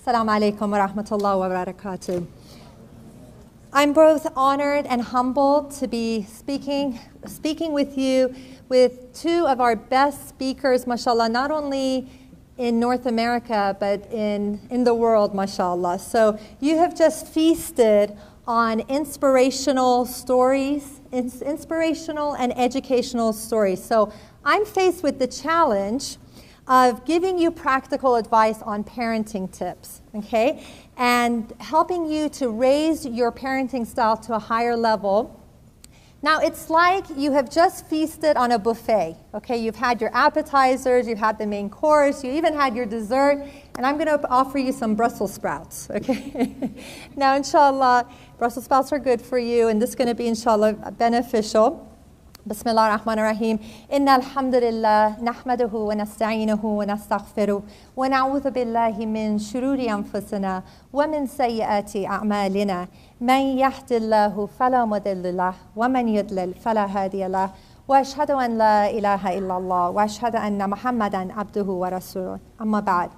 Assalamu alaikum wa rahmatullahi wa barakatuh. I'm both honored and humbled to be speaking with you with two of our best speakers, mashallah, not only in North America, but in the world, mashallah. So you have just feasted on inspirational stories, inspirational and educational stories. So I'm faced with the challenge of giving you practical advice on parenting tips, okay? And helping you to raise your parenting style to a higher level. Now, it's like you have just feasted on a buffet, okay? You've had your appetizers, you've had the main course, you even had your dessert, and I'm gonna offer you some Brussels sprouts, okay? Now, inshallah, Brussels sprouts are good for you, and this is gonna be, inshallah, beneficial. بسم الله الرحمن الرحيم إن الحمد لله نحمده ونستعينه ونستغفره ونعوذ بالله من شرور أنفسنا ومن سيئات أعمالنا من يهد الله فلا مضل له ومن يضلل فلا هادي له وأشهد أن لا إله إلا الله وأشهد أن محمدا عبده ورسوله أما بعد.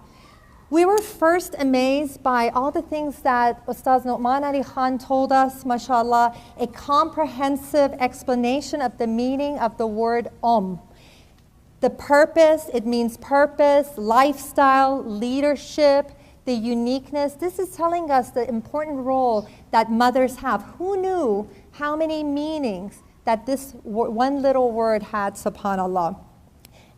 We were first amazed by all the things that Ustaz Nu'man Ali Khan told us, mashallah, a comprehensive explanation of the meaning of the word The purpose, it means purpose, lifestyle, leadership, the uniqueness. This is telling us the important role that mothers have. Who knew how many meanings that this one little word had, subhanallah.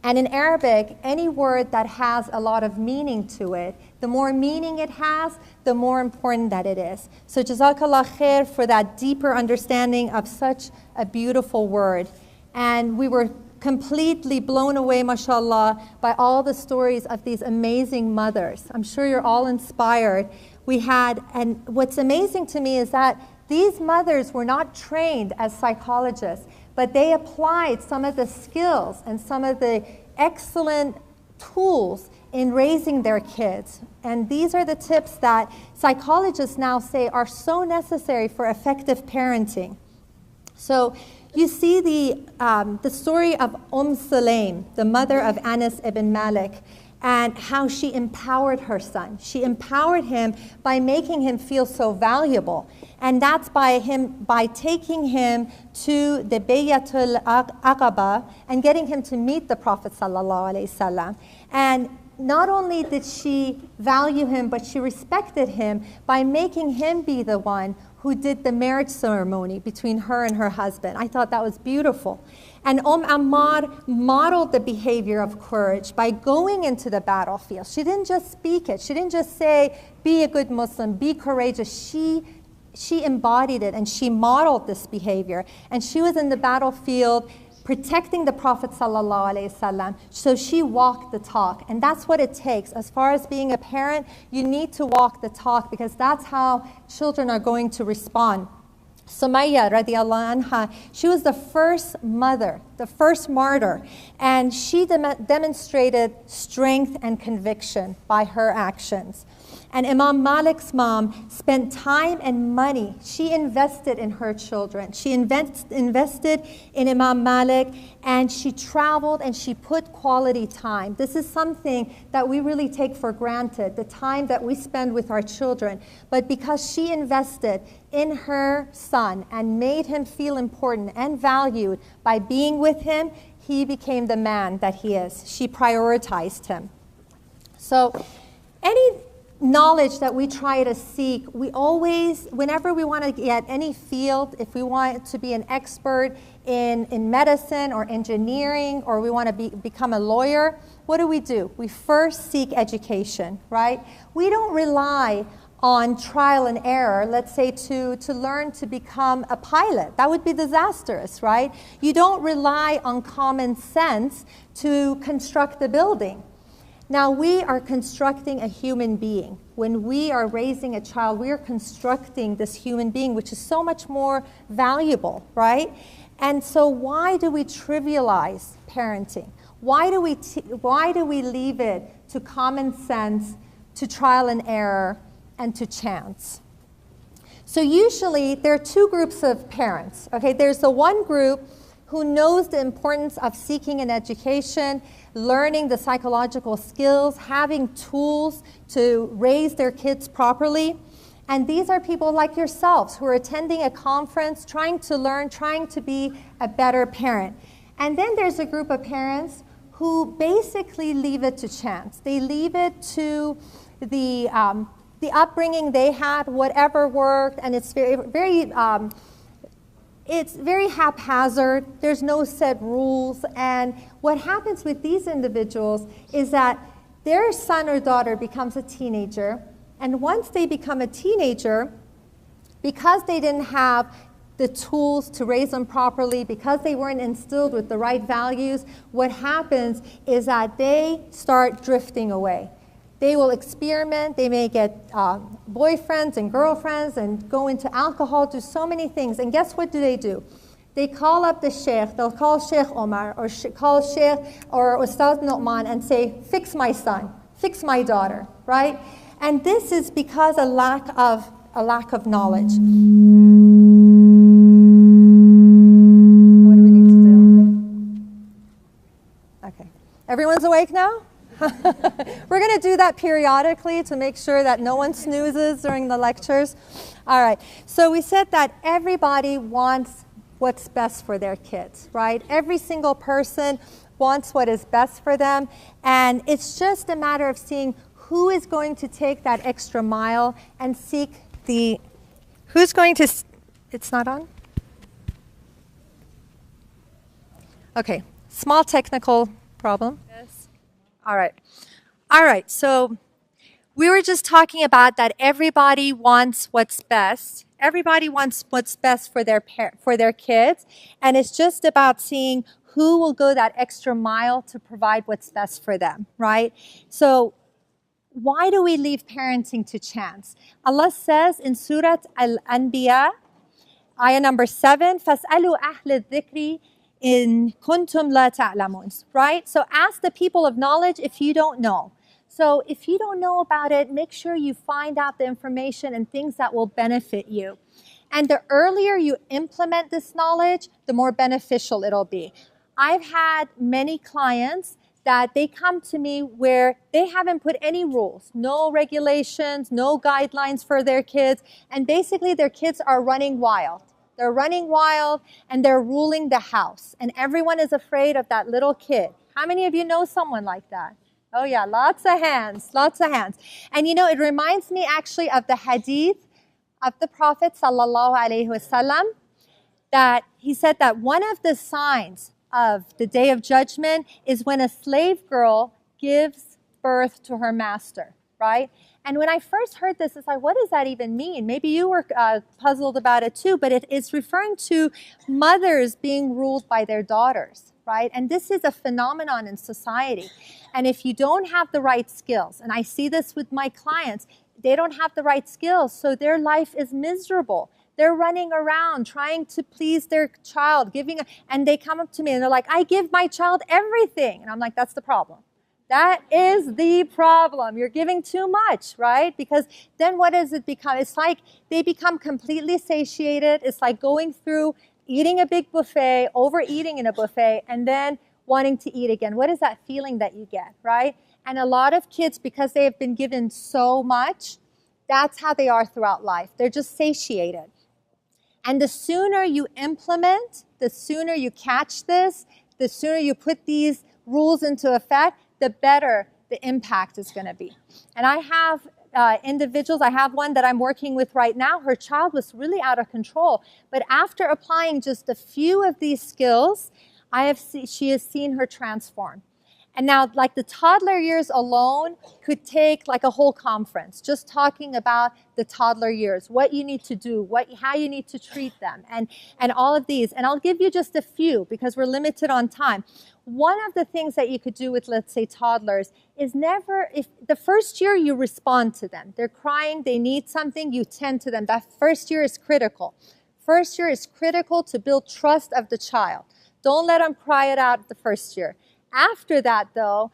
And in Arabic, any word that has a lot of meaning to it, the more meaning it has, the more important that it is. So Jazakallah khair for that deeper understanding of such a beautiful word. And we were completely blown away, mashallah, by all the stories of these amazing mothers. I'm sure you're all inspired. And what's amazing to me is that these mothers were not trained as psychologists, but they applied some of the skills and some of the excellent tools in raising their kids. And these are the tips that psychologists now say are so necessary for effective parenting. So you see the story of Sulaim, the mother of Anas ibn Malik, and how she empowered her son. She empowered him by making him feel so valuable. And that's by taking him to the Bay'atul Aqaba and getting him to meet the Prophet ﷺ. And not only did she value him, but she respected him by making him be the one who did the marriage ceremony between her and her husband. I thought that was beautiful. And Ammar modeled the behavior of courage by going into the battlefield. She didn't just speak it. She didn't just say, be a good Muslim, be courageous. She embodied it and she modeled this behavior. And she was in the battlefield protecting the Prophet ﷺ. So she walked the talk. And that's what it takes. As far as being a parent, you need to walk the talk because that's how children are going to respond. Sumayya radiallahu anha, she was the first mother, the first martyr, and she demonstrated strength and conviction by her actions. And Imam Malik's mom spent time and money. She invested in her children. She invested in Imam Malik, and she traveled and she put quality time. This is something that we really take for granted, the time that we spend with our children. But because she invested in her son and made him feel important and valued by being with him, he became the man that he is. She prioritized him. So any knowledge that we try to seek, we always, whenever we want to get any field, if we want to be an expert in medicine or engineering, or we want to become a lawyer, what do? We first seek education, right? We don't rely on trial and error, let's say to learn to become a pilot. That would be disastrous, right? You don't rely on common sense to construct a building. Now, we are constructing a human being. When we are raising a child, we are constructing this human being, which is so much more valuable, right? And so why do we trivialize parenting? Why do we leave it to common sense, to trial and error, and to chance? So usually, there are two groups of parents, okay? There's the one group who knows the importance of seeking an education, learning the psychological skills, having tools to raise their kids properly. And these are people like yourselves who are attending a conference, trying to learn, trying to be a better parent. And then there's a group of parents who basically leave it to chance. They leave it to the upbringing they had, whatever worked, and it's it's very haphazard. There's no set rules. And what happens with these individuals is that their son or daughter becomes a teenager. And once they become a teenager, because they didn't have the tools to raise them properly, because they weren't instilled with the right values, what happens is that they start drifting away. They will experiment, they may get boyfriends and girlfriends and go into alcohol, do so many things. And guess what do? They call up the sheikh, they'll call Sheikh Omar or call Sheikh or Ustaz Nu'man and say, fix my son, fix my daughter, right? And this is because a lack of knowledge. What do we need to do? Okay. Everyone's awake now? We're going to do that periodically to make sure that no one snoozes during the lectures. All right. So we said that everybody wants what's best for their kids, right? Every single person wants what is best for them. And it's just a matter of seeing who is going to take that extra mile and seek who's going to, it's not on? Okay. Small technical problem. Yes. All right, so we were just talking about that everybody wants what's best. Everybody wants what's best for their kids, and it's just about seeing who will go that extra mile to provide what's best for them, right? So why do we leave parenting to chance? Allah says in Surah Al-Anbiya, ayah number 7, فَاسْأَلُوا أَهْلَ الذِّكْرِ in kuntum la ta'lamun, right? So ask the people of knowledge if you don't know. So if you don't know about it, make sure you find out the information and things that will benefit you. And the earlier you implement this knowledge, the more beneficial it'll be. I've had many clients that they come to me where they haven't put any rules, no regulations, no guidelines for their kids, and basically their kids are running wild. They're running wild and they're ruling the house. And everyone is afraid of that little kid. How many of you know someone like that? Oh yeah, lots of hands, lots of hands. And you know, it reminds me actually of the hadith of the Prophet sallallahu alaihi wasallam, that he said that one of the signs of the Day of Judgment is when a slave girl gives birth to her master, right? And when I first heard this, it's like, what does that even mean? Maybe you were puzzled about it too, but it's referring to mothers being ruled by their daughters, right? And this is a phenomenon in society. And if you don't have the right skills, and I see this with my clients, they don't have the right skills, so their life is miserable. They're running around trying to please their child, and they come up to me and they're like, I give my child everything. And I'm like, that's the problem. That is the problem. You're giving too much, right? Because then what does it become? It's like they become completely satiated. It's like going through eating a big buffet, overeating in a buffet, and then wanting to eat again. What is that feeling that you get, right? And a lot of kids, because they have been given so much, that's how they are throughout life. They're just satiated. And the sooner you implement, the sooner you catch this, the sooner you put these rules into effect, the better the impact is going to be. And I have individuals, I have one that I'm working with right now. Her child was really out of control. But after applying just a few of these skills, she has seen her transform. And now, like the toddler years alone could take like a whole conference, just talking about the toddler years, what you need to do, how you need to treat them, and all of these. And I'll give you just a few because we're limited on time. One of the things that you could do with, let's say, toddlers is if the first year you respond to them, they're crying, they need something, you tend to them. That first year is critical. First year is critical to build trust of the child. Don't let them cry it out the first year. After that, though,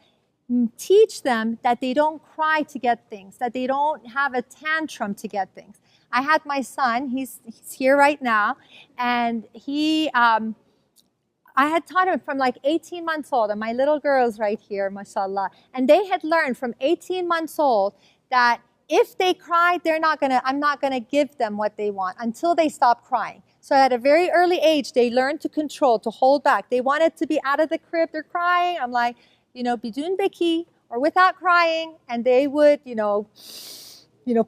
teach them that they don't cry to get things, that they don't have a tantrum to get things. I had my son, he's here right now, and he I had taught them from like 18 months old, and my little girls right here, mashallah, and they had learned from 18 months old that if they cried, I'm not gonna give them what they want until they stop crying. So at a very early age, they learned to control, to hold back. They wanted to be out of the crib, they're crying. I'm like, bidun beki, or without crying, and they would,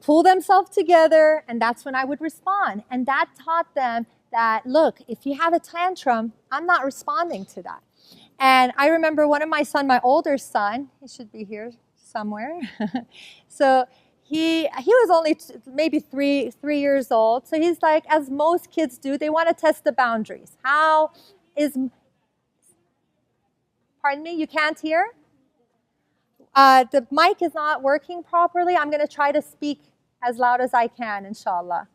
pull themselves together, and that's when I would respond. And that taught them that, look, if you have a tantrum, I'm not responding to that. And I remember one of my older son, he should be here somewhere. So he was only maybe three years old. So he's like, as most kids do, they want to test the boundaries. Pardon me, you can't hear? The mic is not working properly. I'm going to try to speak as loud as I can, inshallah.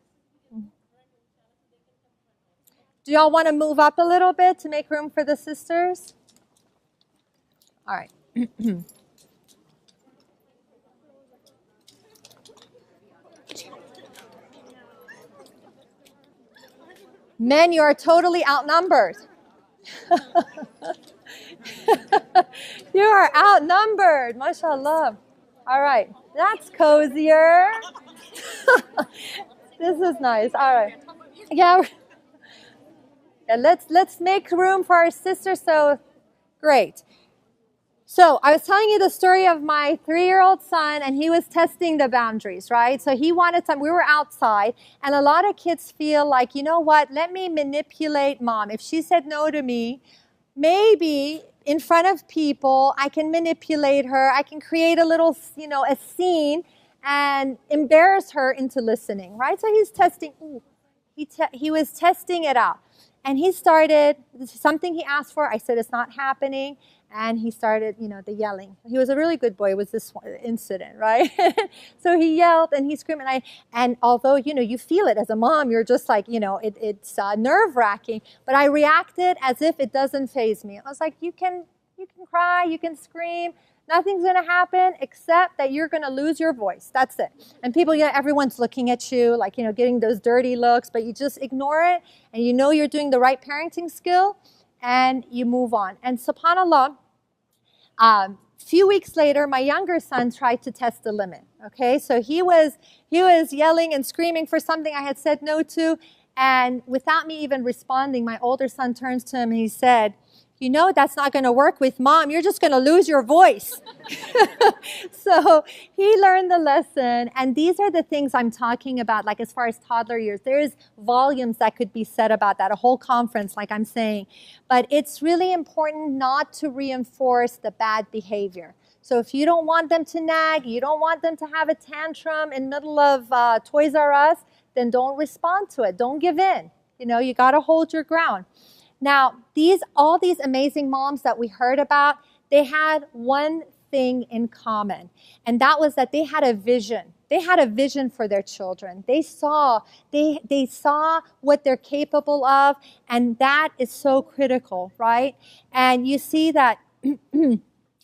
Do y'all want to move up a little bit to make room for the sisters? All right. Men, you are totally outnumbered. You are outnumbered, mashallah. All right, that's cozier. This is nice. All right. Yeah, let's make room for our sister. So great. So I was telling you the story of my 3-year-old son, and he was testing the boundaries, right? So he wanted we were outside, and a lot of kids feel like, you know what, let me manipulate mom. If she said no to me, maybe in front of people, I can manipulate her. I can create a little, a scene and embarrass her into listening, right? So he's testing. He was testing it out. And he started, something he asked for, I said, it's not happening. And he started, the yelling. He was a really good boy. It was this incident, right? So he yelled and he screamed. And although, you feel it as a mom, you're just like, it's nerve-wracking. But I reacted as if it doesn't faze me. I was like, you can cry, you can scream. Nothing's going to happen except that you're going to lose your voice. That's it. And people, everyone's looking at you, like, getting those dirty looks. But you just ignore it. And you're doing the right parenting skill. And you move on. And subhanAllah, few weeks later, my younger son tried to test the limit. Okay, so he was yelling and screaming for something I had said no to, and without me even responding, my older son turns to him and he said, that's not going to work with mom. You're just going to lose your voice. So he learned the lesson. And these are the things I'm talking about, like as far as toddler years. There's volumes that could be said about that, a whole conference, like I'm saying. But it's really important not to reinforce the bad behavior. So if you don't want them to nag, you don't want them to have a tantrum in the middle of Toys R Us, then don't respond to it. Don't give in. You got to hold your ground. Now, all these amazing moms that we heard about, they had one thing in common, and that was that they had a vision. They had a vision for their children. They saw what they're capable of, and that is so critical, right? And you see that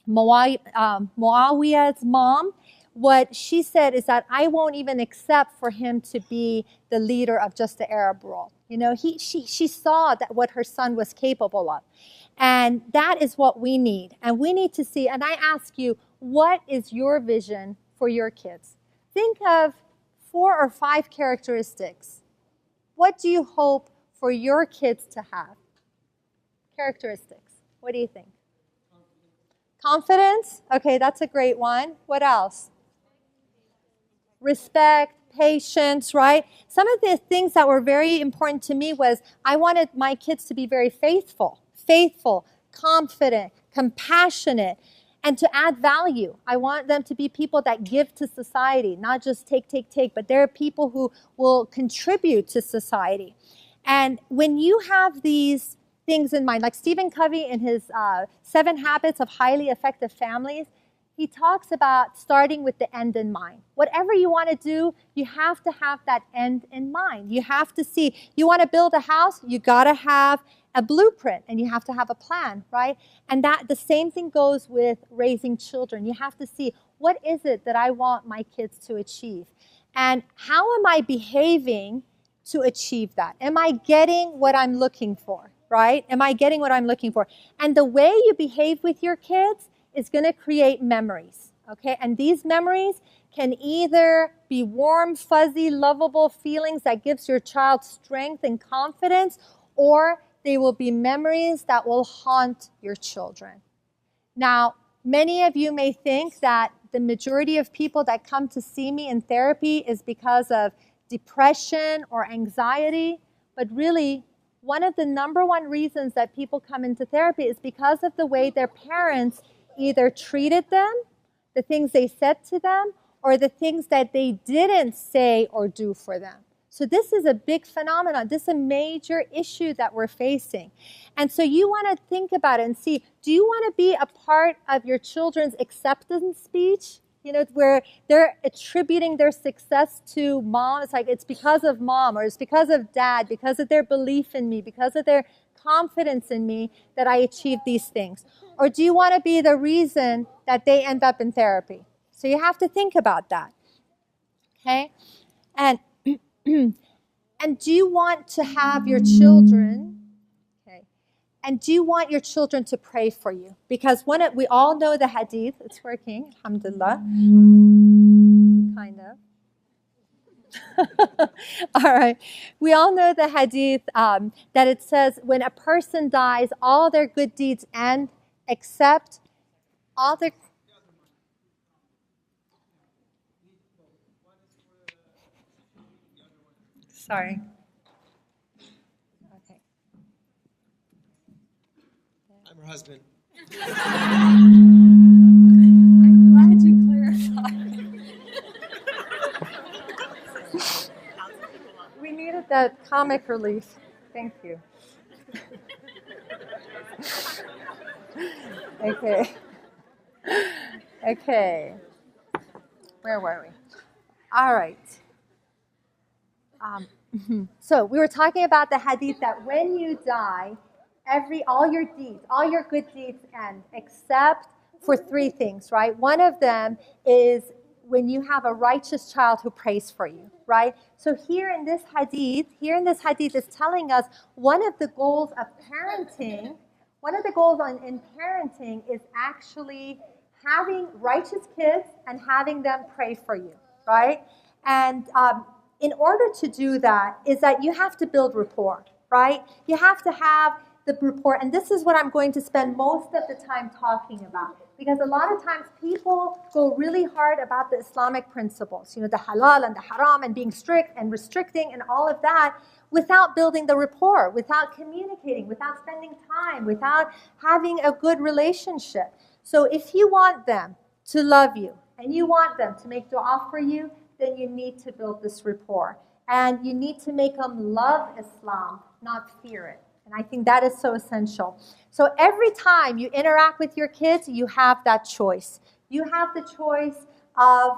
Muawiyah's mom, what she said is that I won't even accept for him to be the leader of just the Arab world. She saw that what her son was capable of. And that is what we need. And we need to see, and I ask you, what is your vision for your kids? Think of 4 or 5 characteristics. What do you hope for your kids to have? Characteristics. What do you think? Confidence. Okay, that's a great one. What else? Respect. Patience, right? Some of the things that were very important to me was I wanted my kids to be very faithful, confident, compassionate, and to add value. I want them to be people that give to society, not just take, but they're people who will contribute to society. And when you have these things in mind, like Stephen Covey in his 7 Habits of Highly Effective Families, he talks about starting with the end in mind. Whatever you want to do, you have to have that end in mind. You have to see, you want to build a house, you got to have a blueprint and you have to have a plan, right? And that the same thing goes with raising children. You have to see, what is it that I want my kids to achieve? And how am I behaving to achieve that? Am I getting what I'm looking for? right? Am I getting what I'm looking for? And the way you behave with your kids is going to create memories, okay? And these memories can either be warm, fuzzy, lovable feelings that gives your child strength and confidence, or they will be memories that will haunt your children. Now, many of you may think that the majority of people that come to see me in therapy is because of depression or anxiety, but really, one of the number one reasons that people come into therapy is because of the way their parents either treated them, the things they said to them, or the things that they didn't say or do for them. So this is a big phenomenon. This is a major issue that we're facing. And so you want to think about it and see, do you want to be a part of your children's acceptance speech? You know, where they're attributing their success to mom. It's like, it's because of mom, or it's because of dad, because of their belief in me, because of their confidence in me that I achieved these things. Or do you want to be the reason that they end up in therapy? So you have to think about that. Okay? And do you want to have your children, okay, and do you want your children to pray for you? Because we all know the hadith. It's working, alhamdulillah. Kind of. All right. We all know the hadith that it says when a person dies, all their good deeds end except all their... Sorry. Okay. I'm her husband. I'm glad you clarified. We needed that comic relief. Thank you. Okay. Okay. Where were we? All right. So we were talking about the hadith that when you die, all your good deeds end, except for three things, right? One of them is when you have a righteous child who prays for you, right? So here in this hadith is telling us one of the goals of parenting, in parenting is actually having righteous kids and having them pray for you, right? And in order to do that is that you have to build rapport, right? You have to have the rapport, and this is what I'm going to spend most of the time talking about, because a lot of times people go really hard about the Islamic principles, you know, the halal and the haram and being strict and restricting and all of that, without building the rapport, without communicating, without spending time, without having a good relationship. So if you want them to love you and you want them to make dua for you, then you need to build this rapport. And you need to make them love Islam, not fear it. And I think that is so essential. So every time you interact with your kids, you have that choice. You have the choice of,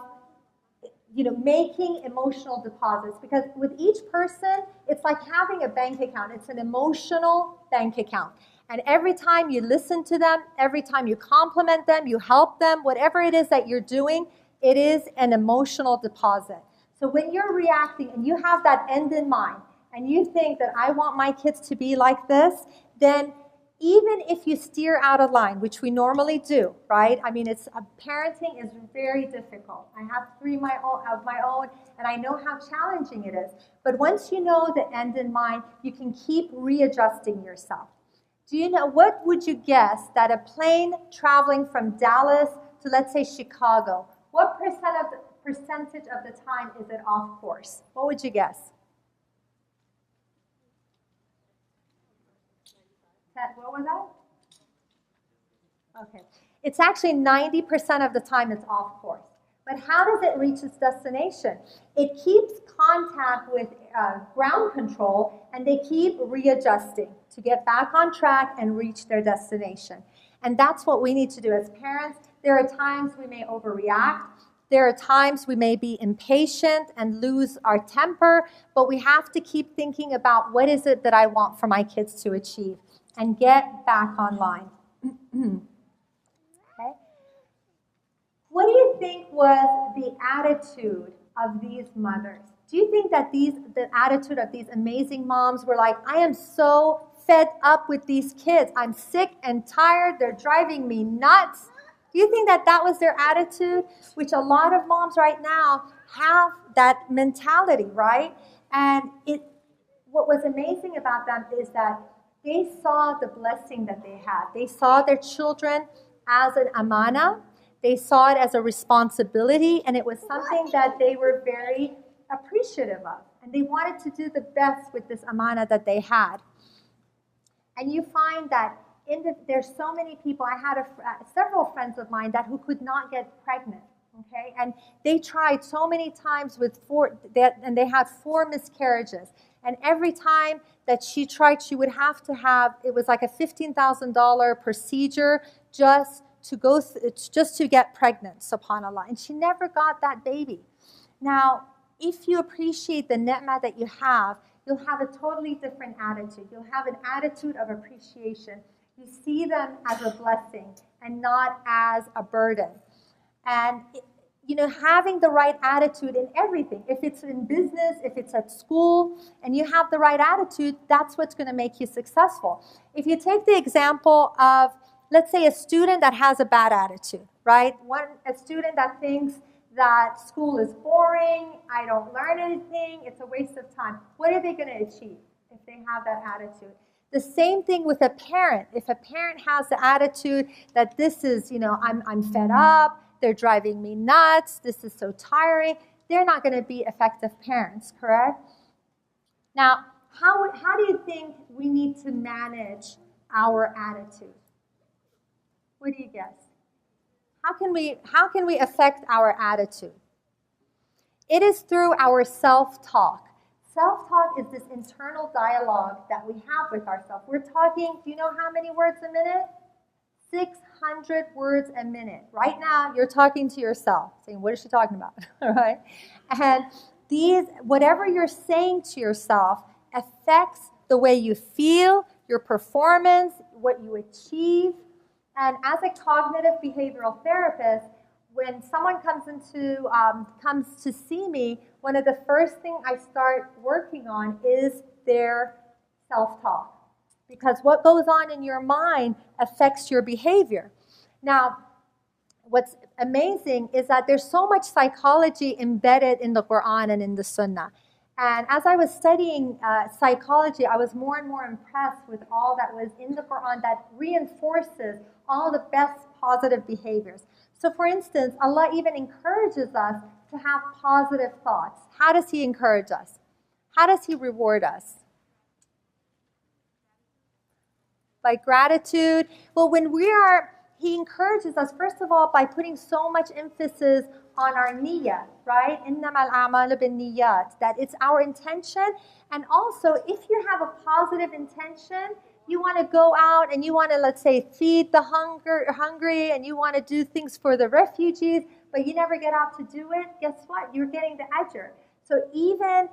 you know, making emotional deposits. Because with each person, it's like having a bank account. It's an emotional bank account. And every time you listen to them, every time you compliment them, you help them, whatever it is that you're doing, it is an emotional deposit. So when you're reacting and you have that end in mind, and you think that I want my kids to be like this, then even if you steer out of line, which we normally do, right? I mean, parenting is very difficult. I have three of my own, and I know how challenging it is. But once you know the end in mind, you can keep readjusting yourself. Do you know, what would you guess that a plane traveling from Dallas to, let's say, Chicago, what percentage of the time is it off course? What would you guess? What was that? Okay. It's actually 90% of the time it's off course. But how does it reach its destination? It keeps contact with ground control, and they keep readjusting to get back on track and reach their destination. And that's what we need to do as parents. There are times we may overreact. There are times we may be impatient and lose our temper, but we have to keep thinking about what is it that I want for my kids to achieve and get back online. Okay? What do you think was the attitude of these mothers? Do you think that the attitude of these amazing moms were like, I am so fed up with these kids. I'm sick and tired. They're driving me nuts. Do you think that that was their attitude? Which a lot of moms right now have that mentality, right? And what was amazing about them is that they saw the blessing that they had. They saw their children as an amana. They saw it as a responsibility, and it was something that they were very appreciative of. And they wanted to do the best with this amana that they had. And you find that there's so many people. I had several friends of mine who could not get pregnant. Okay, and they tried so many times and they had 4 miscarriages. And every time that she tried, she would have to have, it was like a $15,000 procedure just to get pregnant, subhanAllah. And she never got that baby. Now, if you appreciate the ni'mah that you have, you'll have a totally different attitude. You'll have an attitude of appreciation. You see them as a blessing and not as a burden. And having the right attitude in everything, if it's in business, if it's at school, and you have the right attitude, that's what's going to make you successful. If you take the example of, let's say, a student that has a bad attitude, right? A student that thinks that school is boring, I don't learn anything, it's a waste of time. What are they going to achieve if they have that attitude? The same thing with a parent. If a parent has the attitude that this is, I'm fed up, they're driving me nuts, this is so tiring, they're not going to be effective parents, correct? Now, how do you think we need to manage our attitude? What do you guess? How can we affect our attitude? It is through our self-talk. Self-talk is this internal dialogue that we have with ourselves. We're talking, do you know how many words a minute? 600 words a minute. Right now, you're talking to yourself, saying, what is she talking about? All right? And whatever you're saying to yourself affects the way you feel, your performance, what you achieve. And as a cognitive behavioral therapist, when someone comes to see me, one of the first things I start working on is their self-talk. Because what goes on in your mind affects your behavior. Now, what's amazing is that there's so much psychology embedded in the Quran and in the Sunnah. And as I was studying psychology, I was more and more impressed with all that was in the Quran that reinforces all the best positive behaviors. So for instance, Allah even encourages us to have positive thoughts. How does He encourage us? How does He reward us? By gratitude. Well, He encourages us, first of all, by putting so much emphasis on our niyyah, right? إِنَّمَا الْأَعْمَالُ بِالنِّيَّاتِ. That it's our intention. And also, if you have a positive intention, you want to go out and you want to, let's say, feed the hungry, and you want to do things for the refugees, but you never get out to do it, guess what? You're getting the ajr. So even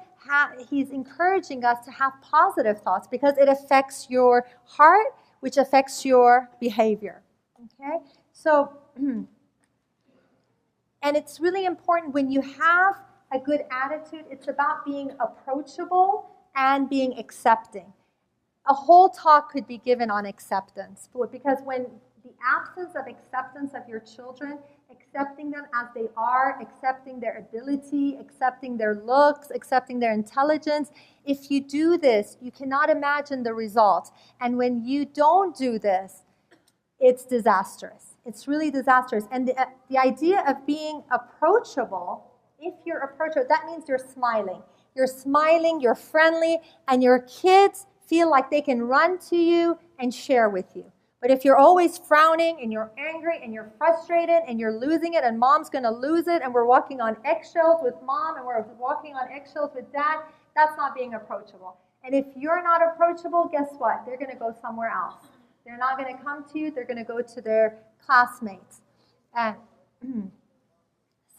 He's encouraging us to have positive thoughts because it affects your heart, which affects your behavior. Okay? So, and it's really important when you have a good attitude, it's about being approachable and being accepting. A whole talk could be given on acceptance, because when the absence of acceptance of your children, accepting them as they are, accepting their ability, accepting their looks, accepting their intelligence, if you do this, you cannot imagine the results. And when you don't do this, it's disastrous. It's really disastrous. And the idea of being approachable, if you're approachable, that means you're smiling. You're smiling, you're friendly, and your kids feel like they can run to you and share with you. But if you're always frowning and you're angry and you're frustrated and you're losing it and mom's going to lose it and we're walking on eggshells with mom and we're walking on eggshells with dad, that's not being approachable. And if you're not approachable, guess what? They're going to go somewhere else. They're not going to come to you. They're going to go to their classmates. And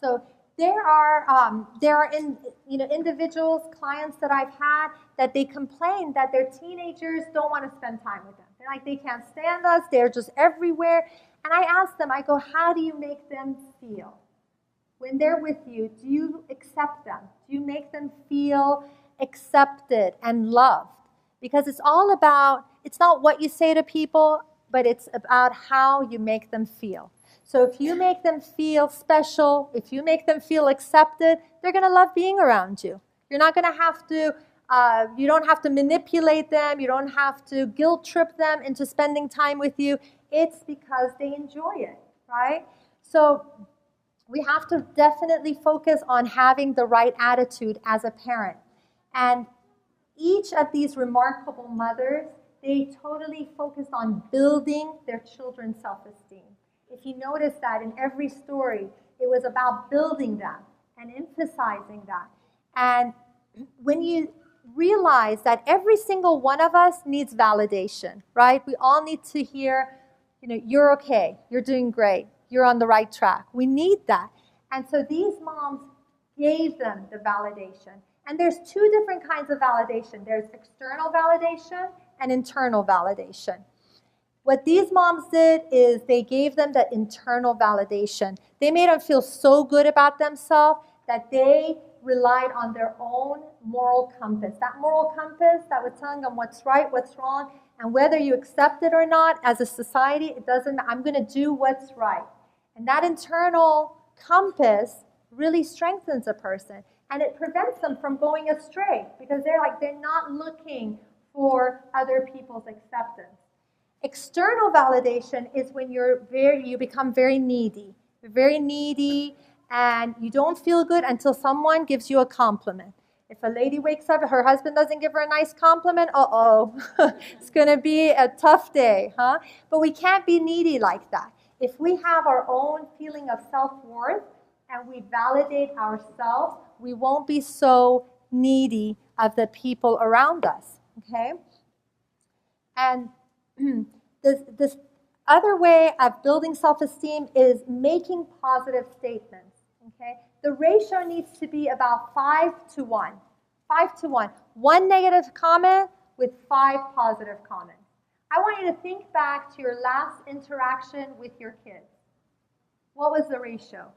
so there are individuals, clients that I've had that they complain that their teenagers don't want to spend time with them. They're like, they can't stand us. They're just everywhere. And I ask them, I go, how do you make them feel? When they're with you, do you accept them? Do you make them feel accepted and loved? Because it's all about, it's not what you say to people, but it's about how you make them feel. So if you make them feel special, if you make them feel accepted, they're going to love being around you. You're not going to have to, you don't have to manipulate them. You don't have to guilt trip them into spending time with you. It's because they enjoy it, right? So we have to definitely focus on having the right attitude as a parent. And each of these remarkable mothers, they totally focused on building their children's self-esteem. If you notice that in every story, it was about building them and emphasizing that. And when you realize that every single one of us needs validation, right? We all need to hear, you're okay, you're doing great, you're on the right track. We need that. And so these moms gave them the validation. And there's two different kinds of validation. There's external validation and internal validation. What these moms did is they gave them that internal validation. They made them feel so good about themselves that they relied on their own moral compass. That moral compass that was telling them what's right, what's wrong, and whether you accept it or not, as a society, it doesn't matter. I'm going to do what's right. And that internal compass really strengthens a person. And it prevents them from going astray because they're not looking for other people's acceptance. External validation is when you become very needy. You're very needy and you don't feel good until someone gives you a compliment. If a lady wakes up, her husband doesn't give her a nice compliment, it's going to be a tough day, huh? But we can't be needy like that. If we have our own feeling of self-worth and we validate ourselves, we won't be so needy of the people around us, okay? And this other way of building self-esteem is making positive statements, okay? The ratio needs to be about 5 to 1. 5 to 1. One negative comment with 5 positive comments. I want you to think back to your last interaction with your kids. What was the ratio?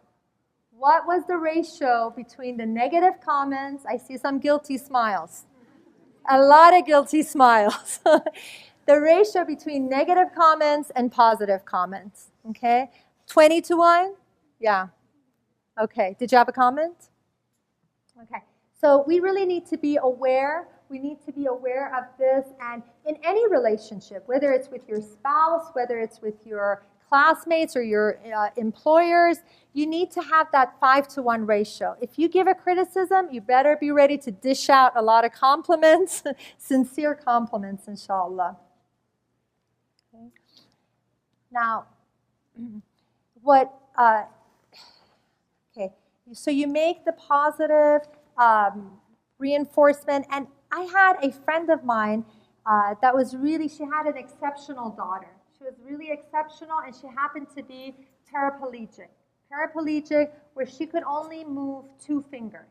What was the ratio between the negative comments? I see some guilty smiles. A lot of guilty smiles. The ratio between negative comments and positive comments, okay? 20 to 1? Yeah. Okay, did you have a comment? Okay, so we really need to be aware. We need to be aware of this, and in any relationship, whether it's with your spouse, whether it's with your classmates or your employers, you need to have that 5 to 1 ratio. If you give a criticism, you better be ready to dish out a lot of compliments, sincere compliments, inshallah. Okay. Now, so you make the positive reinforcement, and I had a friend of mine she had an exceptional daughter. She was really exceptional, and she happened to be paraplegic. Paraplegic, where she could only move 2 fingers.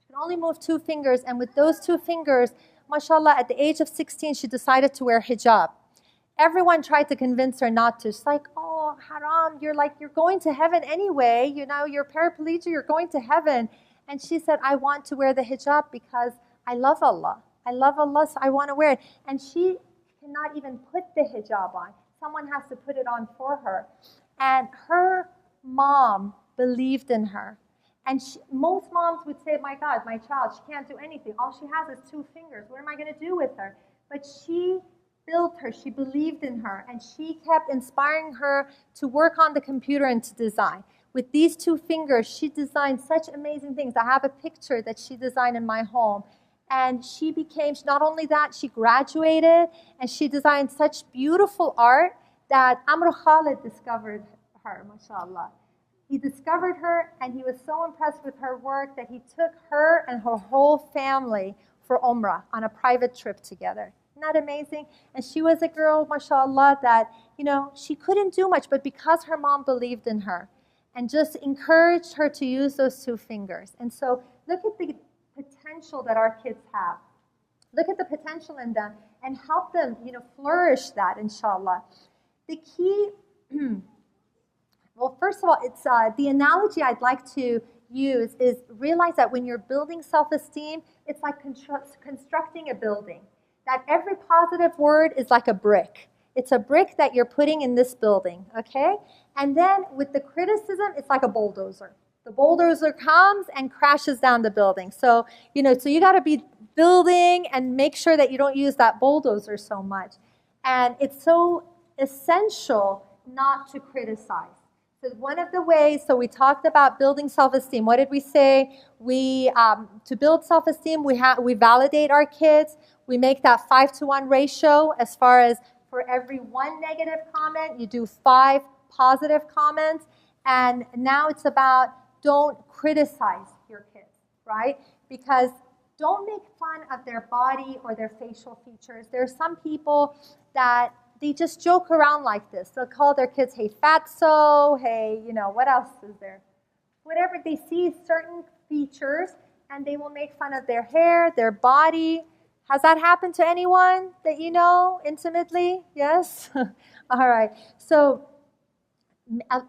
She could only move 2 fingers, and with those 2 fingers, mashallah, at the age of 16, she decided to wear hijab. Everyone tried to convince her not to. She's like, oh, haram, you're going to heaven anyway. You're paraplegic, you're going to heaven. And she said, I want to wear the hijab because I love Allah. I love Allah, so I want to wear it. And she cannot even put the hijab on. Someone has to put it on for her. And her mom believed in her. And most moms would say, my God, my child, she can't do anything. All she has is 2 fingers. What am I going to do with her? But she built her. She believed in her. And she kept inspiring her to work on the computer and to design. With these 2 fingers, she designed such amazing things. I have a picture that she designed in my home. And she became, not only that, she graduated and she designed such beautiful art that Amr Khalid discovered her, mashallah. He discovered her and he was so impressed with her work that he took her and her whole family for Umrah on a private trip together. Isn't that amazing? And she was a girl, mashallah, that, she couldn't do much, but because her mom believed in her and just encouraged her to use those 2 fingers. And so look at the potential that our kids have. Look at the potential in them and help them, flourish that, inshallah. The key, well, first of all, it's the analogy I'd like to use is realize that when you're building self-esteem, it's like constructing a building. that every positive word is like a brick. It's a brick that you're putting in this building, okay? And then with the criticism, it's like a bulldozer. The bulldozer comes and crashes down the building. So, so you got to be building and make sure that you don't use that bulldozer so much. And it's so essential not to criticize. So one of the ways, so we talked about building self-esteem. What did we say? To build self-esteem, we validate our kids. We make that 5-to-1 ratio as far as for every one negative comment, you do 5 positive comments. And now it's about don't criticize your kids, right? Because don't make fun of their body or their facial features. There are some people that they just joke around like this. They'll call their kids, hey, fatso, hey, what else is there? Whatever, they see certain features, and they will make fun of their hair, their body. Has that happened to anyone that you know intimately? Yes? All right. So,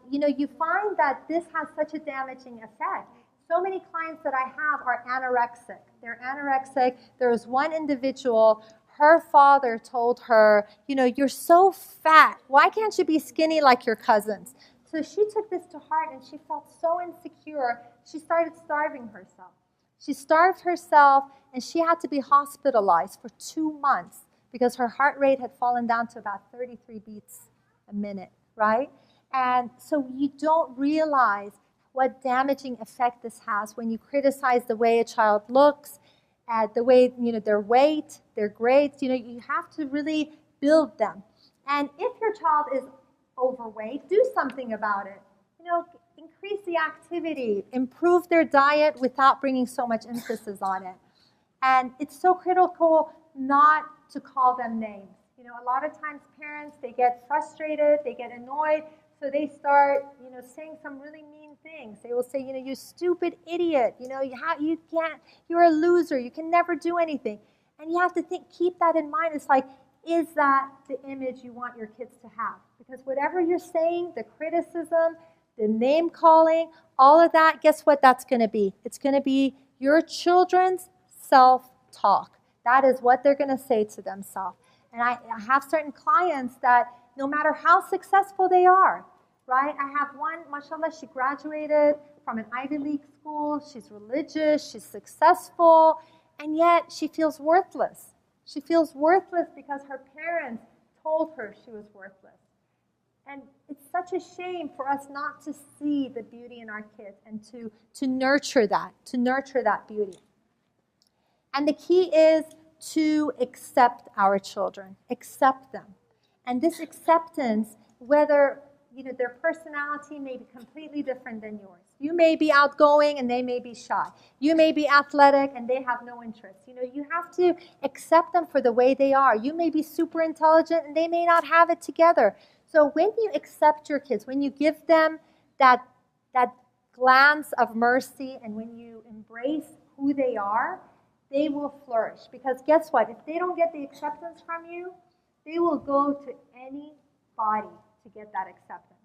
you find that this has such a damaging effect. So many clients that I have are anorexic. They're anorexic. There was one individual, her father told her, you're so fat. Why can't you be skinny like your cousins? So she took this to heart, and she felt so insecure, she started starving herself. She starved herself, and she had to be hospitalized for 2 months because her heart rate had fallen down to about 33 beats a minute, right? And so you don't realize what damaging effect this has when you criticize the way a child looks, the way, their weight, their grades. You have to really build them. And if your child is overweight, do something about it. Increase the activity, improve their diet without bringing so much emphasis on it. And it's so critical not to call them names. A lot of times parents, they get frustrated, they get annoyed, so they start, saying some really mean things. They will say, you stupid idiot, you can't, you're a loser, you can never do anything. And you have to keep that in mind. It's like, is that the image you want your kids to have? Because whatever you're saying, the criticism, the name calling, all of that, guess what that's going to be? It's going to be your children's self-talk. That is what they're going to say to themselves. And I have certain clients that no matter how successful they are, right? I have one, mashallah, she graduated from an Ivy League school. She's religious, she's successful, and yet she feels worthless. She feels worthless because her parents told her she was worthless. And it's such a shame for us not to see the beauty in our kids and to nurture that beauty. And the key is to accept our children, accept them. And this acceptance, whether their personality may be completely different than yours. You may be outgoing and they may be shy. You may be athletic and they have no interest. You have to accept them for the way they are. You may be super intelligent and they may not have it together. So when you accept your kids, when you give them that glance of mercy, and when you embrace who they are, they will flourish. Because guess what? If they don't get the acceptance from you, they will go to any body to get that acceptance.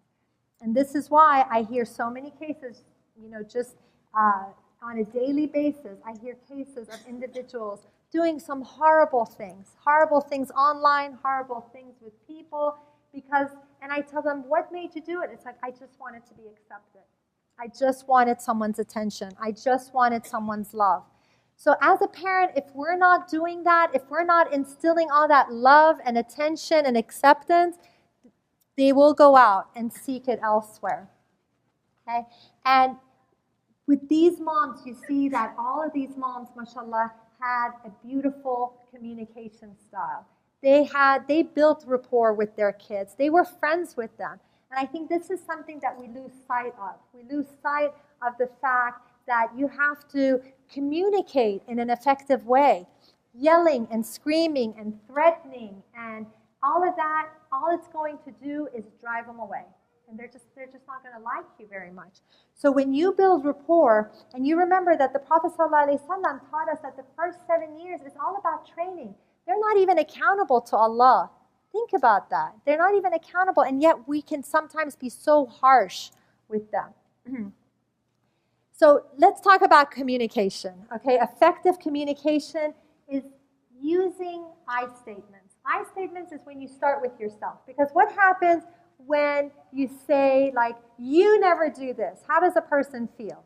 And this is why I hear so many cases, just on a daily basis, I hear cases of individuals doing some horrible things online, horrible things with people, and I tell them, what made you do it? It's like, I just wanted to be accepted. I just wanted someone's attention. I just wanted someone's love. So as a parent, if we're not doing that, if we're not instilling all that love and attention and acceptance, they will go out and seek it elsewhere. Okay? And with these moms, you see that all of these moms, mashallah, had a beautiful communication style. They built rapport with their kids. They were friends with them. And I think this is something that we lose sight of. We lose sight of the fact that you have to communicate in an effective way. Yelling and screaming and threatening and all of that, all it's going to do is drive them away. And they're just not going to like you very much. So when you build rapport, and you remember that the Prophet ﷺ taught us that the first 7 years is all about training. They're not even accountable to Allah. Think about that. They're not even accountable, and yet we can sometimes be so harsh with them. So let's talk about communication. Okay, effective communication is, using I statements. I statements is when you start with yourself. Because what happens when you say, like, you never do this? How does a person feel?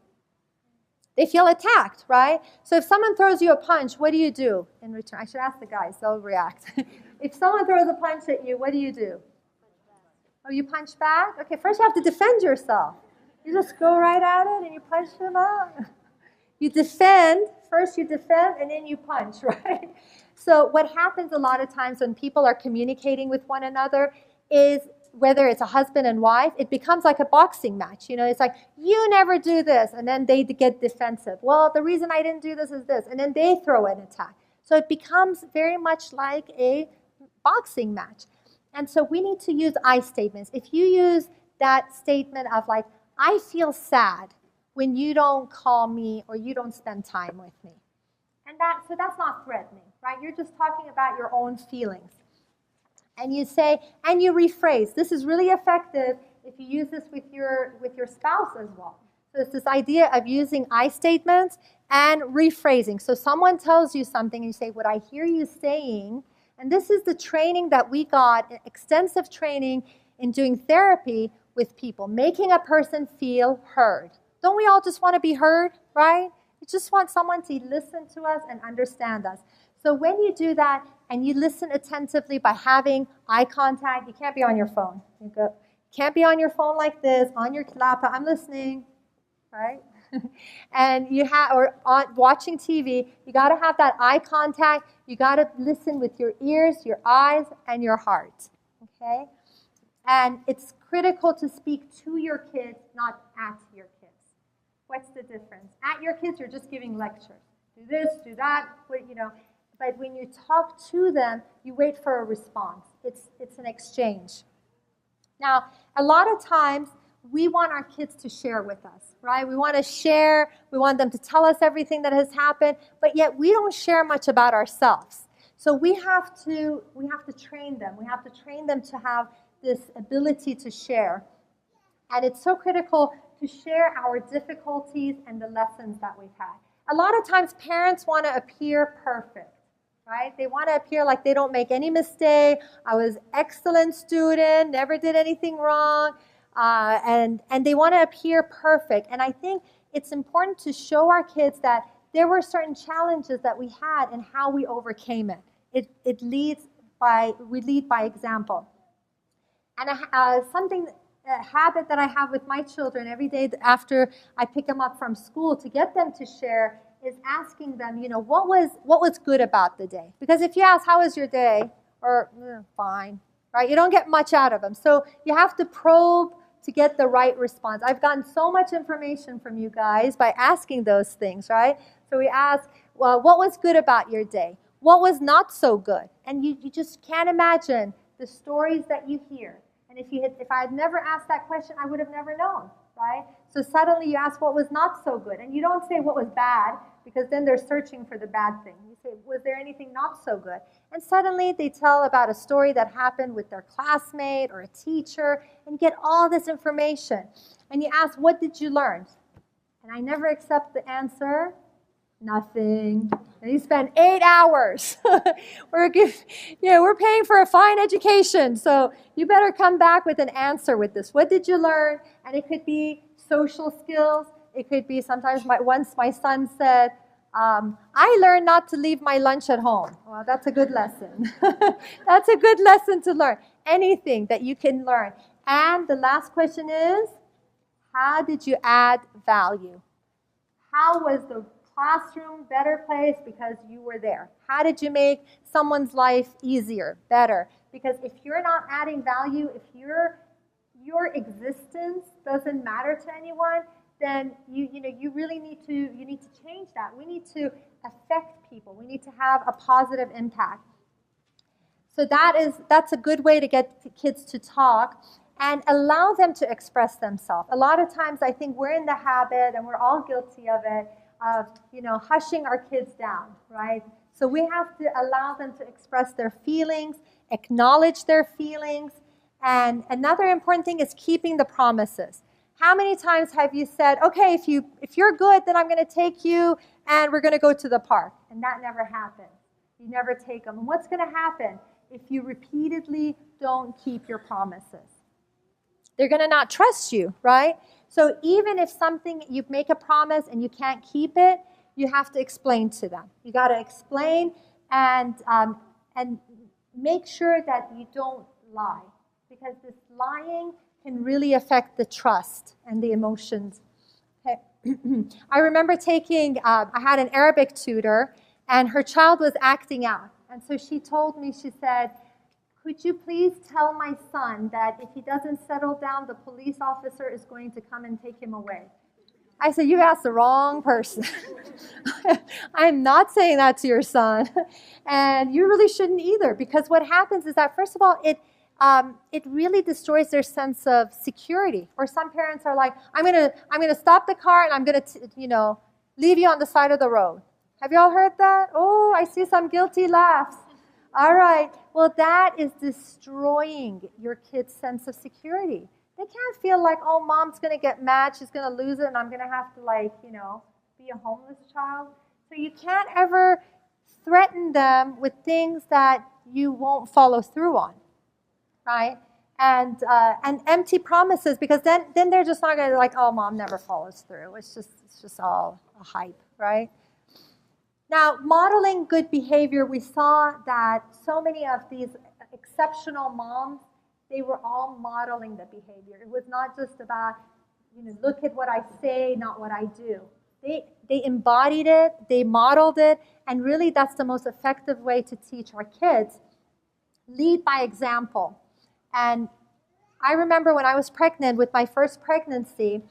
They feel attacked, right? So if someone throws you a punch, what do you do in return? I should ask the guys, they'll react. If someone throws a punch at you, what do you do? Oh, you punch back? Okay, first you have to defend yourself. You just go right at it and you punch them out. You defend, first you defend and then you punch, right? So what happens a lot of times when people are communicating with one another is, whether it's a husband and wife, it becomes like a boxing match. You know, it's like, you never do this, and then they get defensive. Well, the reason I didn't do this is this, and then they throw an attack. So it becomes very much like a boxing match. And so we need to use I statements. If you use that statement of like, I feel sad when you don't call me or you don't spend time with me. And so that's not threatening, right? You're just talking about your own feelings. And you say, and you rephrase. This is really effective if you use this with your spouse as well. So it's this idea of using I statements and rephrasing. So someone tells you something and you say, what I hear you saying, and this is the training that we got, extensive training in doing therapy with people, making a person feel heard. Don't we all just want to be heard, right? We just want someone to listen to us and understand us. So when you do that and you listen attentively by having eye contact, you can't be on your phone. You can't be on your phone like this, on your laptop. I'm listening, right? And watching TV, you got to have that eye contact. You got to listen with your ears, your eyes, and your heart. Okay? And it's critical to speak to your kids, not at your kids. What's the difference? At your kids, you're just giving lectures. Do this, do that, you know. But when you talk to them, you wait for a response. It's an exchange. Now, a lot of times, we want our kids to share with us, right? We want to share. We want them to tell us everything that has happened, but yet we don't share much about ourselves. So we have to train them. We have to train them to have this ability to share. And it's so critical to share our difficulties and the lessons that we've had. A lot of times, parents want to appear perfect. Right? They want to appear like they don't make any mistake. I was an excellent student, never did anything wrong, and they want to appear perfect. And I think it's important to show our kids that there were certain challenges that we had and how we overcame it. We lead by example. And a habit that I have with my children every day after I pick them up from school to get them to share is asking them, you know, what was good about the day? Because if you ask, how was your day? Or, fine, right? You don't get much out of them. So you have to probe to get the right response. I've gotten so much information from you guys by asking those things, right? So we ask, well, what was good about your day? What was not so good? And you just can't imagine the stories that you hear. And if I had never asked that question, I would have never known, right? So suddenly you ask what was not so good. And you don't say what was bad, because then they're searching for the bad thing. You say, was there anything not so good? And suddenly they tell about a story that happened with their classmate or a teacher, and you get all this information. And you ask, what did you learn? And I never accept the answer, nothing. And you spend 8 hours. We're paying for a fine education, so you better come back with an answer with this. What did you learn? And it could be social skills. It could be sometimes, once my son said, I learned not to leave my lunch at home. Well, that's a good lesson. That's a good lesson to learn. Anything that you can learn. And the last question is, how did you add value? How was the classroom better place because you were there? How did you make someone's life easier, better? Because if you're not adding value, if your existence doesn't matter to anyone, then you really need to change that. We need to affect people. We need to have a positive impact. So that's a good way to get kids to talk and allow them to express themselves. A lot of times I think we're in the habit, and we're all guilty of it, of hushing our kids down, right? So we have to allow them to express their feelings, acknowledge their feelings, and another important thing is keeping the promises. How many times have you said, okay, if you're good, then I'm going to take you and we're going to go to the park? And that never happened. You never take them. And what's going to happen if you repeatedly don't keep your promises? They're going to not trust you, right? So even if something, you make a promise and you can't keep it, you have to explain to them. You got to explain and make sure that you don't lie, because this lying can really affect the trust and the emotions. Okay. I remember I had an Arabic tutor, and her child was acting out. And so she told me, she said, could you please tell my son that if he doesn't settle down, the police officer is going to come and take him away? I said, you asked the wrong person. I'm not saying that to your son. And you really shouldn't either, because what happens is that, first of all, it really destroys their sense of security. Or some parents are like, I'm gonna stop the car and I'm gonna leave you on the side of the road. Have you all heard that? Oh, I see some guilty laughs. All right. Well, that is destroying your kid's sense of security. They can't feel like, oh, mom's going to get mad, she's going to lose it, and I'm going to have to, be a homeless child. So you can't ever threaten them with things that you won't follow through on, right? And empty promises, because then they're just not going to be like, oh, mom never follows through. It's just all a hype, right? Now, modeling good behavior, we saw that so many of these exceptional moms, they were all modeling the behavior. It was not just about, look at what I say, not what I do. They embodied it, they modeled it, and really that's the most effective way to teach our kids. Lead by example. And I remember when I was pregnant with my first pregnancy,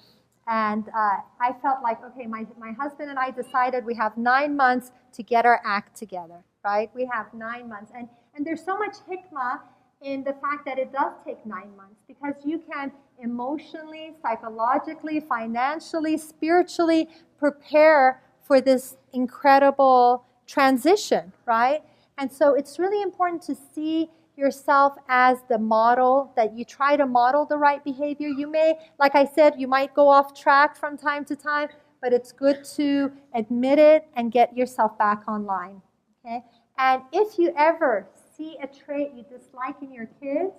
and I felt like, okay, my husband and I decided we have 9 months to get our act together, right? We have 9 months. And there's so much hikmah in the fact that it does take 9 months, because you can emotionally, psychologically, financially, spiritually prepare for this incredible transition, right? And so it's really important to see yourself as the model, that you try to model the right behavior. You may, like I said, you might go off track from time to time, but it's good to admit it and get yourself back online, okay? And if you ever see a trait you dislike in your kids,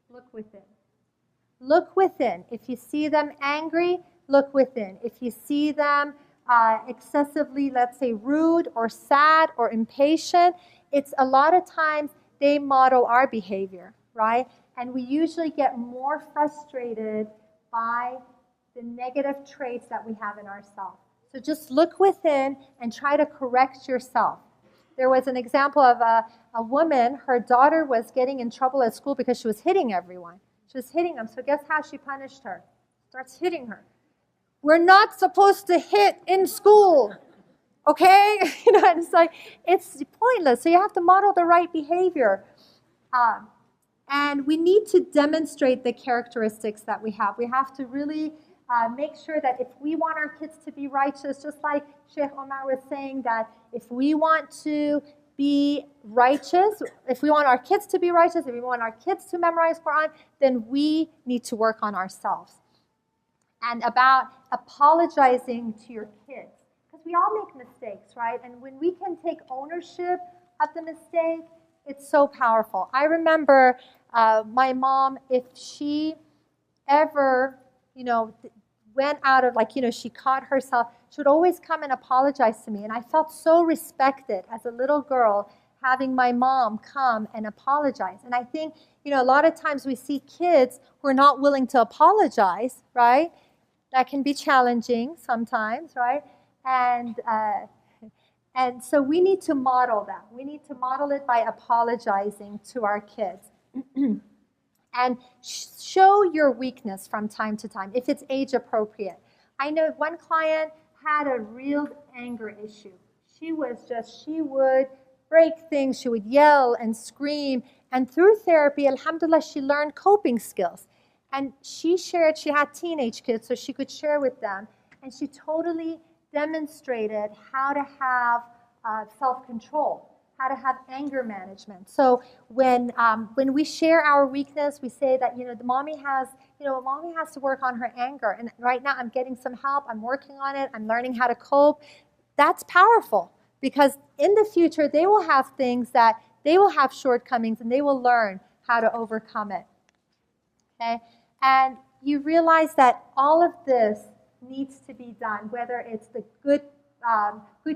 look within. Look within. If you see them angry, look within. If you see them excessively, let's say, rude or sad or impatient, it's a lot of times they model our behavior, right? And we usually get more frustrated by the negative traits that we have in ourselves. So just look within and try to correct yourself. There was an example of a woman, her daughter was getting in trouble at school because she was hitting everyone. She was hitting them. So guess how she punished her? Starts hitting her. We're not supposed to hit in school. Okay? It's like, it's pointless. So you have to model the right behavior. And we need to demonstrate the characteristics that we have. We have to really make sure that if we want our kids to be righteous, just like Sheikh Omar was saying, that if we want to be righteous, if we want our kids to be righteous, if we want our kids to memorize Quran, then we need to work on ourselves. And about apologizing to your kids. We all make mistakes, right? And when we can take ownership of the mistake, it's so powerful. I remember my mom, if she ever, went out of, she caught herself, she would always come and apologize to me. And I felt so respected as a little girl having my mom come and apologize. And I think, a lot of times we see kids who are not willing to apologize, right? That can be challenging sometimes, right? And so we need to model that. We need to model it by apologizing to our kids. And show your weakness from time to time, if it's age appropriate. I know one client had a real anger issue. She would break things, she would yell and scream. And through therapy, alhamdulillah, she learned coping skills. And she shared, she had teenage kids, so she could share with them. And she totally demonstrated how to have self-control, how to have anger management. So when we share our weakness, we say that the mommy has to work on her anger, and right now I'm getting some help. I'm working on it. I'm learning how to cope. That's powerful. because in the future they will have things that they will have shortcomings and they will learn how to overcome it. Okay? And you realize that all of this needs to be done, whether it's the good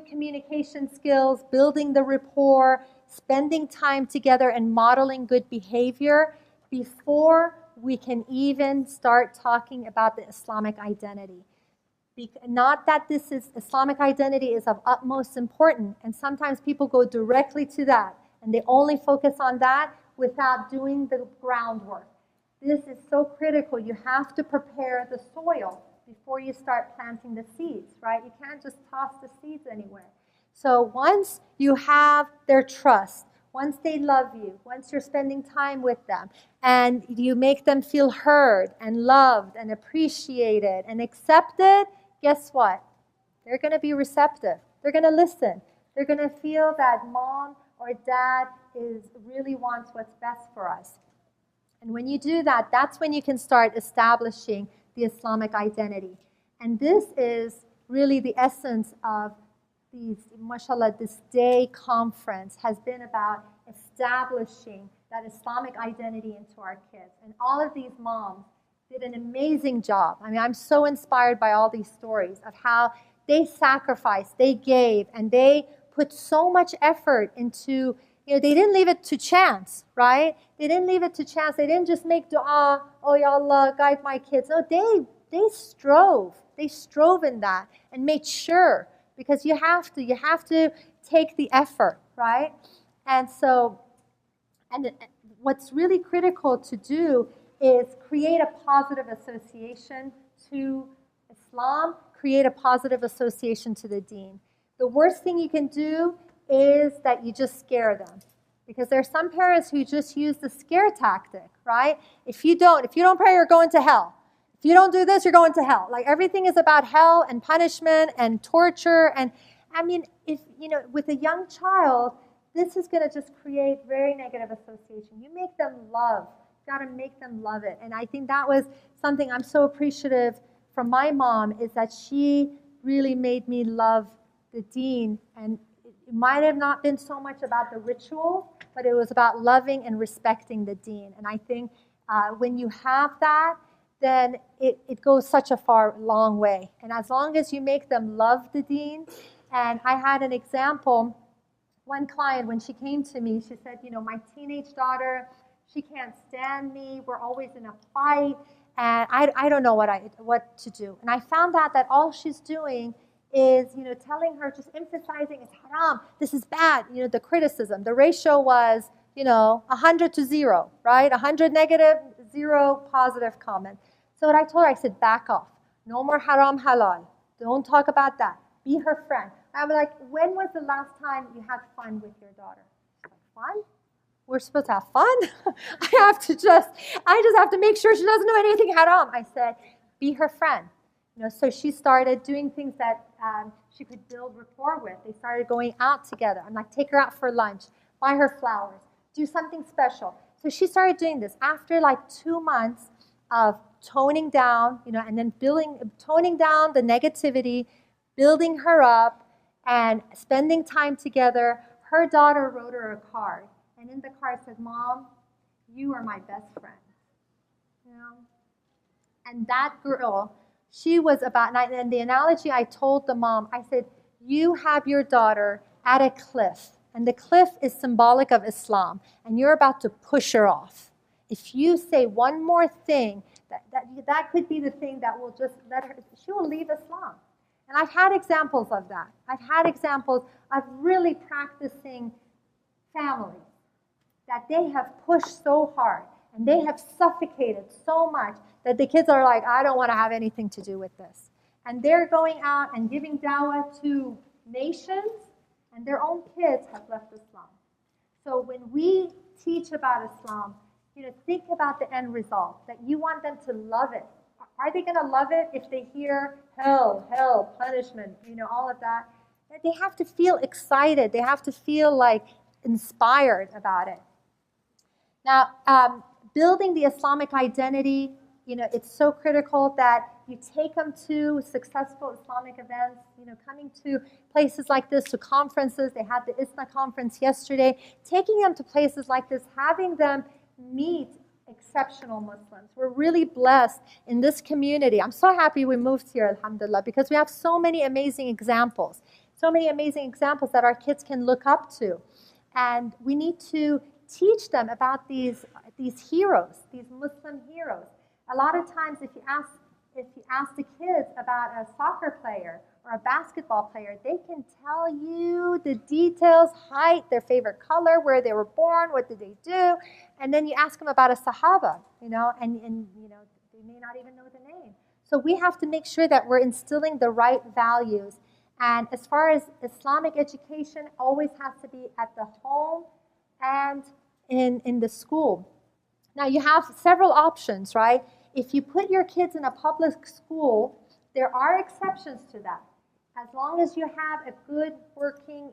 communication skills, building the rapport, spending time together and modeling good behavior before we can even start talking about the Islamic identity. Not that this is Islamic identity is of utmost importance, and sometimes people go directly to that and they only focus on that without doing the groundwork. This is so critical. You have to prepare the soil before you start planting the seeds, right? You can't just toss the seeds anywhere. So once you have their trust, once they love you, once you're spending time with them, and you make them feel heard and loved and appreciated and accepted, guess what? They're going to be receptive. They're going to listen. They're going to feel that mom or dad really wants what's best for us. And when you do that, that's when you can start establishing the Islamic identity. And this is really the essence of these, mashallah, this day conference has been about establishing that Islamic identity into our kids. And all of these moms did an amazing job. I mean, I'm so inspired by all these stories of how they sacrificed, they gave, and they put so much effort into, they didn't leave it to chance, right? They didn't leave it to chance. They didn't just make dua, oh, ya Allah, guide my kids. No, they strove. They strove in that and made sure, because you have to take the effort, right? And so, and what's really critical to do is create a positive association to Islam, create a positive association to the deen. The worst thing you can do is that you just scare them. Because there are some parents who just use the scare tactic, right? If you don't pray, you're going to hell. If you don't do this, you're going to hell. Like, everything is about hell and punishment and torture. And I mean, if with a young child, this is going to just create very negative association. You make them love. You got to make them love it. And I think that was something I'm so appreciative from my mom, is that she really made me love the deen. And it might have not been so much about the ritual, but it was about loving and respecting the deen. And I think when you have that, then it goes such a long way. And as long as you make them love the deen, and I had an example, one client, when she came to me, she said, my teenage daughter, she can't stand me. We're always in a fight, and I don't know what to do. And I found out that all she's doing is, telling her, just emphasizing it's haram, this is bad, the criticism. The ratio was, 100 to 0, right? 100 negative, 0 positive comment. So what I told her, I said, back off. No more haram, halal. Don't talk about that. Be her friend. I was like, when was the last time you had fun with your daughter? She's like, fun? We're supposed to have fun? I just have to make sure she doesn't know anything haram. I said, be her friend. So she started doing things that she could build rapport with. They started going out together. I'm like, take her out for lunch, buy her flowers, do something special. So she started doing this. After like 2 months of toning down, and then toning down the negativity, building her up, and spending time together, her daughter wrote her a card. And in the card said, Mom, you are my best friend. And that girl, she was about, and the analogy I told the mom, I said, you have your daughter at a cliff, and the cliff is symbolic of Islam, and you're about to push her off. If you say one more thing, that could be the thing that will just let her, she will leave Islam. And I've had examples of that. I've had examples of really practicing families that they have pushed so hard and they have suffocated so much that the kids are like, I don't want to have anything to do with this. And they're going out and giving dawah to nations, and their own kids have left Islam. So when we teach about Islam, think about the end result, that you want them to love it. Are they going to love it if they hear hell, punishment, all of that? They have to feel excited. They have to feel like inspired about it. Now, building the Islamic identity, it's so critical that you take them to successful Islamic events, coming to places like this, to conferences. They had the ISNA conference yesterday. Taking them to places like this, having them meet exceptional Muslims. We're really blessed in this community. I'm so happy we moved here, alhamdulillah, because we have so many amazing examples. So many amazing examples that our kids can look up to. And we need to teach them about these heroes, these Muslim heroes. A lot of times if you ask the kids about a soccer player or a basketball player, they can tell you the details, height, their favorite color, where they were born, what did they do. And then you ask them about a Sahaba, and they may not even know the name. So we have to make sure that we're instilling the right values. And as far as Islamic education, always has to be at the home and in the school. Now you have several options, right? If you put your kids in a public school, there are exceptions to that. As long as you have a good working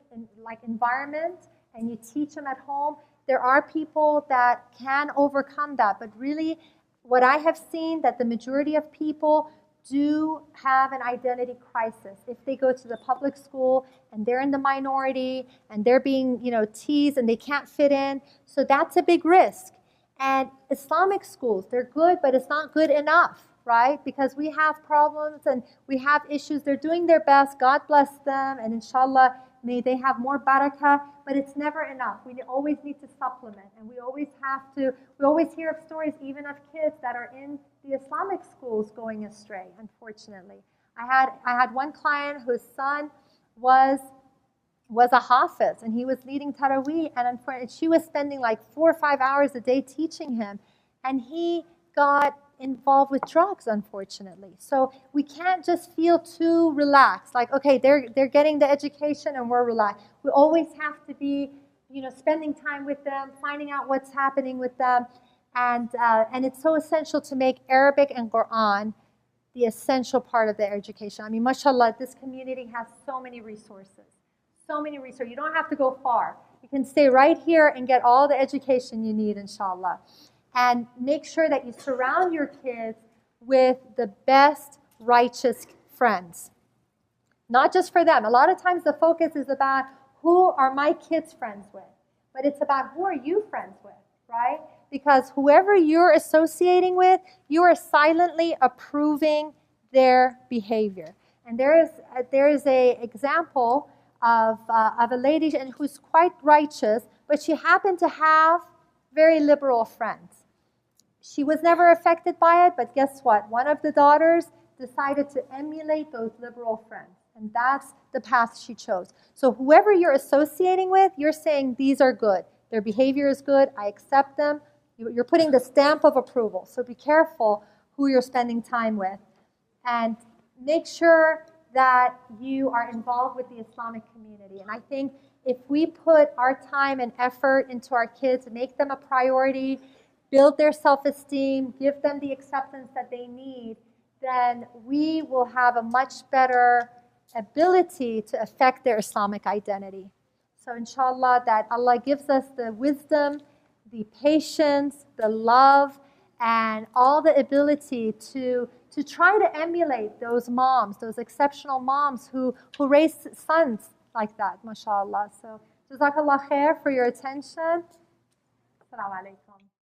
environment and you teach them at home, there are people that can overcome that. But really, what I have seen, that the majority of people do have an identity crisis if they go to the public school and they're in the minority and they're being teased and they can't fit in. So that's a big risk. And Islamic schools, they're good, but it's not good enough, right? Because we have problems and we have issues. They're doing their best. God bless them. And inshallah, may they have more barakah. But it's never enough. We always need to supplement. And we always hear of stories even of kids that are in the Islamic schools going astray, unfortunately. I had one client whose son was a hafiz, and he was leading Taraweeh, and she was spending like 4 or 5 hours a day teaching him, and he got involved with drugs, unfortunately. So we can't just feel too relaxed, like, okay, they're getting the education and we're relaxed. We always have to be, spending time with them, finding out what's happening with them, and it's so essential to make Arabic and Quran the essential part of their education. I mean, mashallah, this community has so many resources. So many resources. You don't have to go far. You can stay right here and get all the education you need, inshallah. And make sure that you surround your kids with the best righteous friends. Not just for them. A lot of times the focus is about who are my kids friends with. But it's about who are you friends with, right? Because whoever you're associating with, you are silently approving their behavior. And there is a example of a lady who's quite righteous, but she happened to have very liberal friends. She was never affected by it, but guess what? One of the daughters decided to emulate those liberal friends, and that's the path she chose. So whoever you're associating with, you're saying these are good. Their behavior is good. I accept them. You're putting the stamp of approval. So be careful who you're spending time with, and make sure that you are involved with the Islamic community. And I think if we put our time and effort into our kids, make them a priority, build their self-esteem, give them the acceptance that they need, then we will have a much better ability to affect their Islamic identity. So inshallah, that Allah gives us the wisdom, the patience, the love, and all the ability to try to emulate those moms, those exceptional moms who raise sons like that, mashallah. So jazakallah khair for your attention. Assalamu alaikum.